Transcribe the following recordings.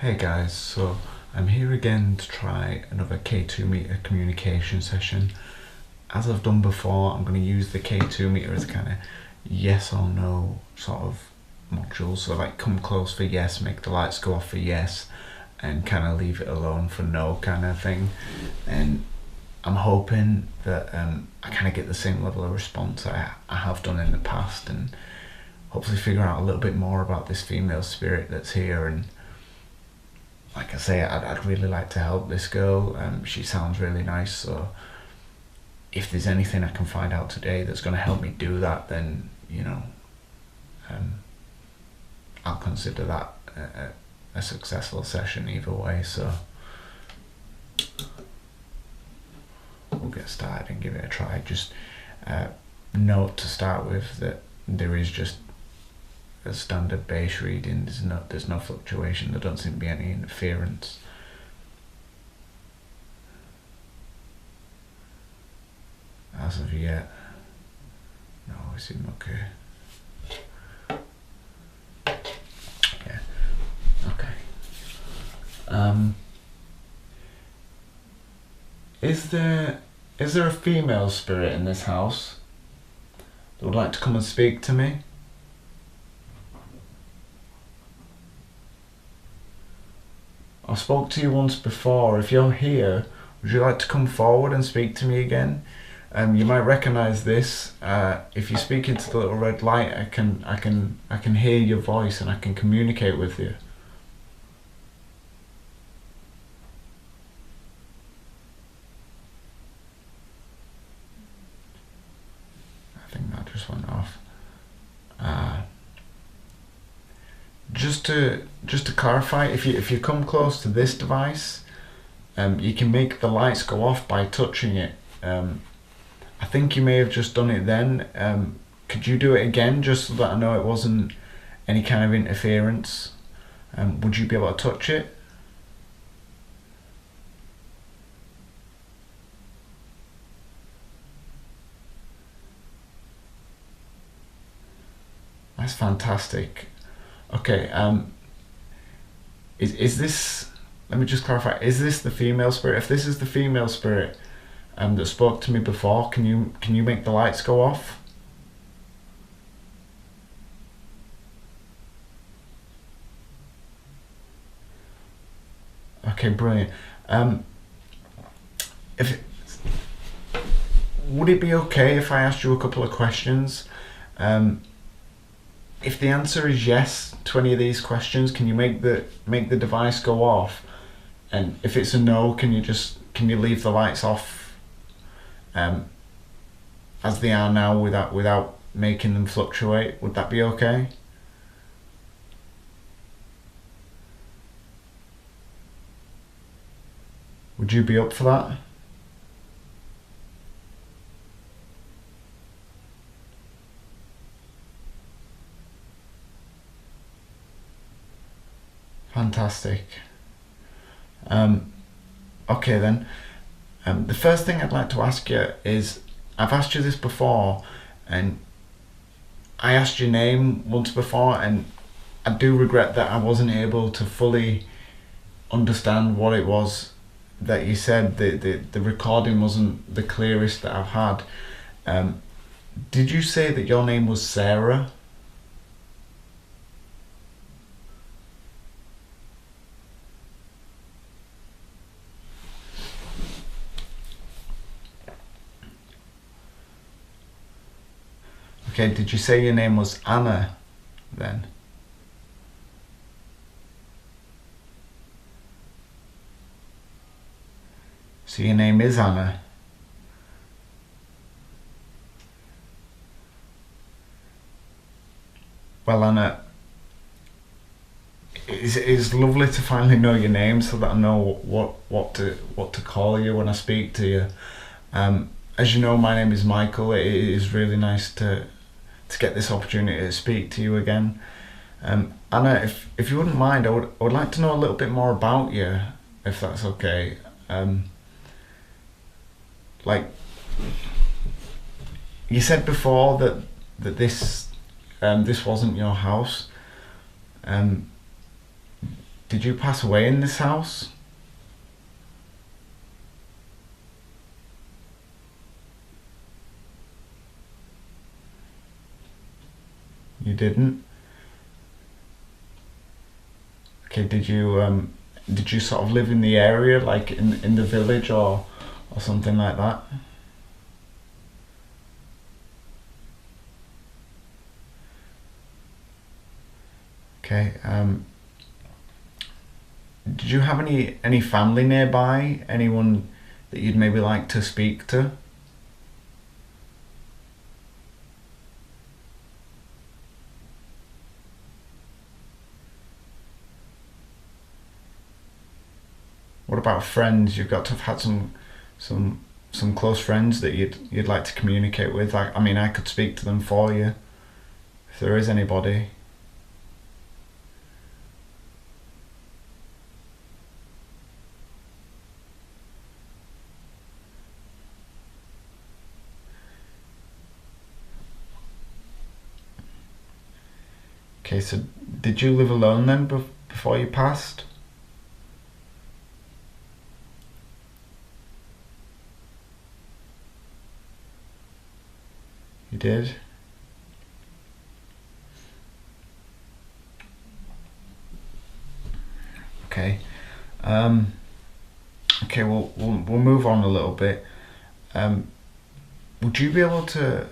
Hey guys, so I'm here again to try another K2 meter communication session. As I've done before, I'm going to use the K2 meter as kind of yes or no sort of module. So like come close for yes, make the lights go off for yes, and kind of leave it alone for no kind of thing. And I'm hoping that I kind of get the same level of response I have done in the past, and hopefully figure out a little bit more about this female spirit that's here. And like I say, I'd really like to help this girl. She sounds really nice, so if there's anything I can find out today that's going to help me do that, then I'll consider that a successful session either way. So we'll get started and give it a try. Just note to start with that there is just a standard bass reading. There's no fluctuation. There don't seem to be any interference. As of yet, no, we seem okay. Yeah. Okay. Is there a female spirit in this house that would like to come and speak to me? I spoke to you once before. If you're here, would you like to come forward and speak to me again? You might recognise this. If you speak into the little red light, I can hear your voice and I can communicate with you. I think that just went off. Just to clarify, if you come close to this device, you can make the lights go off by touching it. I think you may have just done it then. Could you do it again, just so that I know it wasn't any kind of interference? Would you be able to touch it? That's fantastic. Okay, is this, let me just clarify, is this the female spirit? If this is the female spirit that spoke to me before, can you make the lights go off? Okay, brilliant. If would it be okay if I asked you a couple of questions? If the answer is yes to any of these questions, can you make the device go off? And if it's a no, can you leave the lights off as they are now without making them fluctuate? Would that be okay? Would you be up for that? Fantastic. Okay then. The first thing I'd like to ask you is, I've asked you this before, and I asked your name once before, and I do regret that I wasn't able to fully understand what it was that you said. The recording wasn't the clearest that I've had. Did you say that your name was Sarah? Okay, did you say your name was Anna then? So your name is Anna. Well, Anna, it's lovely to finally know your name, so that I know what to call you when I speak to you. As you know, my name is Michael. It is really nice to get this opportunity to speak to you again. Anna, if you wouldn't mind, I would like to know a little bit more about you, if that's okay. Like you said before that this wasn't your house. Did you pass away in this house? You didn't? Okay, did you sort of live in the area, like in the village or something like that? Okay. Did you have any family nearby? Anyone that you'd maybe like to speak to? What about friends? You've got to have had some some close friends that you'd like to communicate with. I mean, I could speak to them for you if there is anybody. Okay, so did you live alone then before you passed? You did? Okay. Um, okay, we'll move on a little bit. Um, would you be able to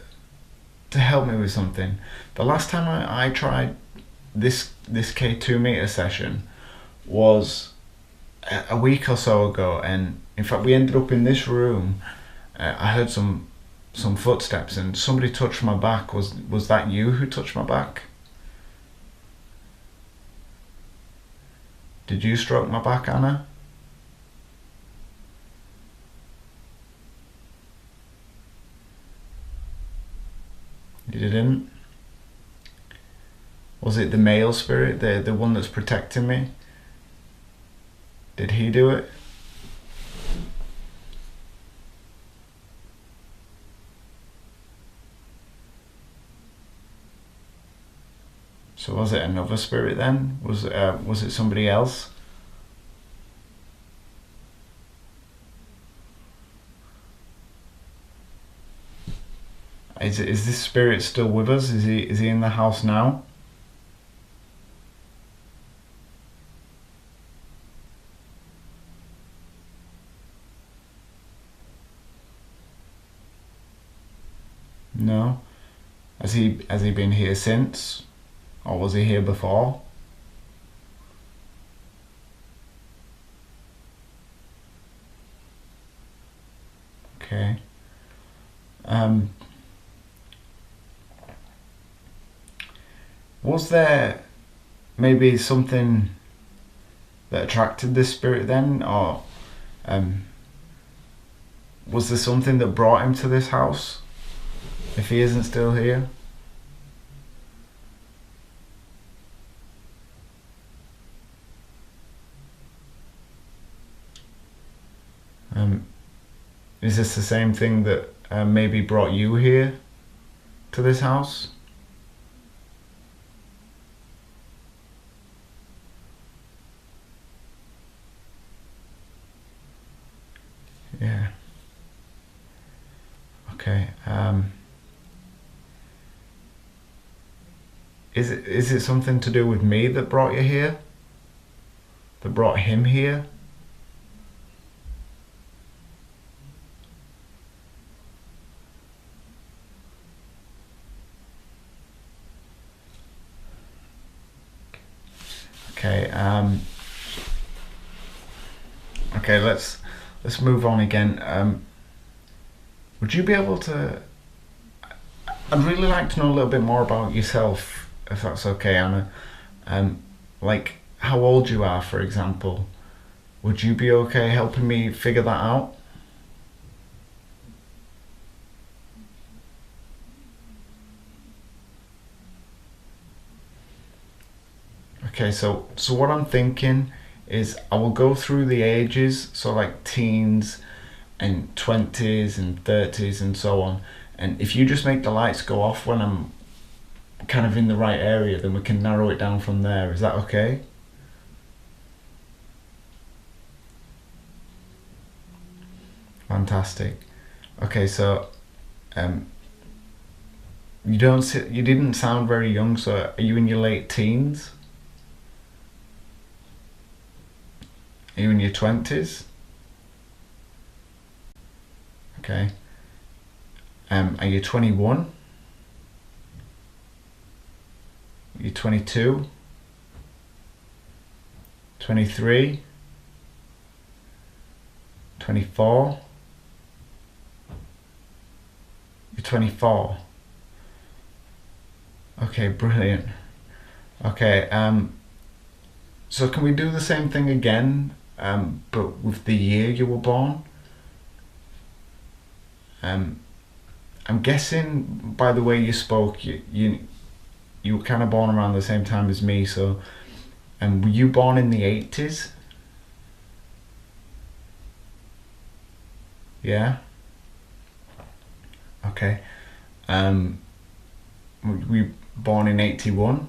help me with something? The last time I tried this K2 meter session was a week or so ago, and in fact we ended up in this room. I heard some footsteps and somebody touched my back. Was that you who touched my back? Did you stroke my back, Anna? You didn't? Was it the male spirit, the one that's protecting me? Did he do it? So was it another spirit then? Was it somebody else? Is this spirit still with us? Is he in the house now? No. Has he been here since? Or was he here before? Okay. Um, was there maybe something that attracted this spirit then, or um, was there something that brought him to this house? If he isn't still here? Um, is this the same thing that maybe brought you here to this house? Yeah. Okay. Is it something to do with me that brought you here? That brought him here? Okay. Okay. Let's move on again. Would you be able to? I'd really like to know a little bit more about yourself, if that's okay, Anna. Um, like how old you are, for example. Would you be okay helping me figure that out? Okay, so what I'm thinking is I will go through the ages, so like teens and 20s and 30s and so on. And if you just make the lights go off when I'm kind of in the right area, then we can narrow it down from there. Is that okay? Fantastic. Okay, so you didn't sound very young. So are you in your late teens? Are you in your 20s? Okay. Are you 21? Are you 22? 23? 24? You're 24. Okay, brilliant. Okay, so can we do the same thing again, but with the year you were born? I'm guessing by the way you spoke, you were kind of born around the same time as me. So, were you born in the 80s? Yeah. Okay. Were you born in 81,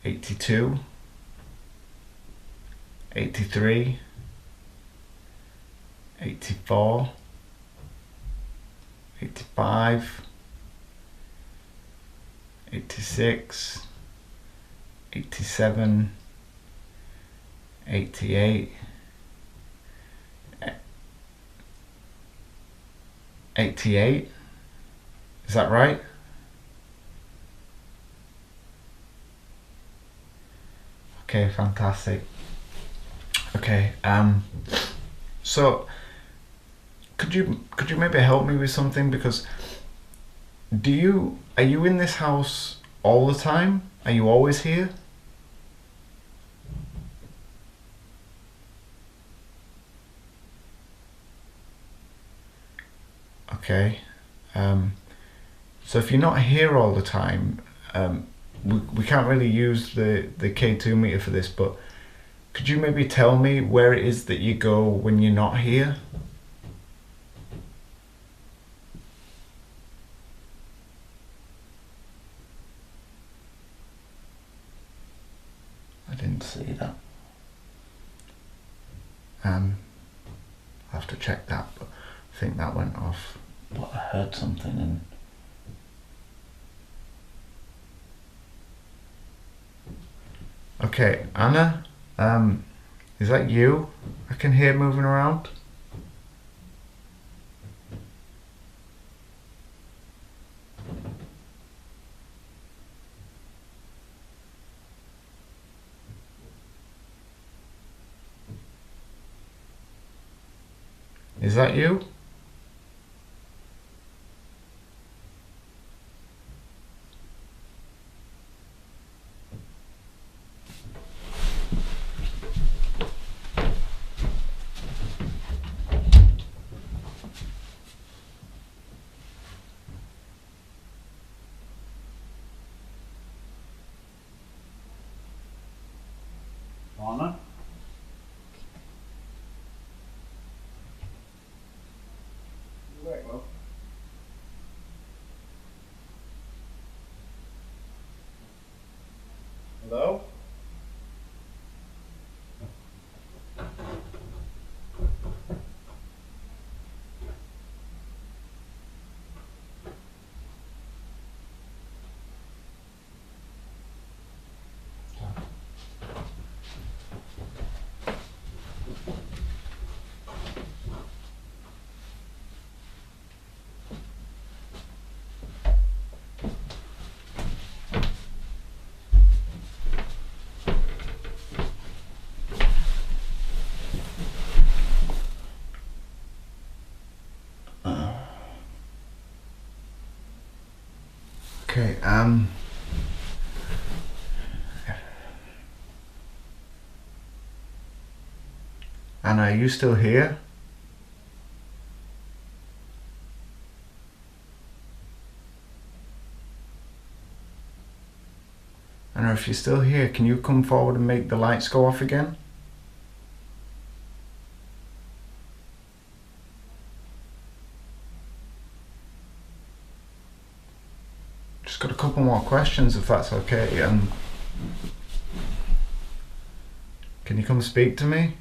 82, 83, 84, 85, 86, 87, 88, 88? Is that right? Okay, fantastic. Okay, so could you maybe help me with something? Because are you in this house all the time? Are you always here? Okay. So if you're not here all the time, we can't really use the K2 meter for this, but could you maybe tell me where it is that you go when you're not here? I didn't see that. I'll have to check that, but I think that went off. But I heard something and okay, Anna, is that you? I can hear moving around. Is that you? Anna? Right, well. Hello? Okay, Anna, are you still here? Anna, if you're still here, can you come forward and make the lights go off again? Just got a couple more questions if that's okay. Can you come speak to me?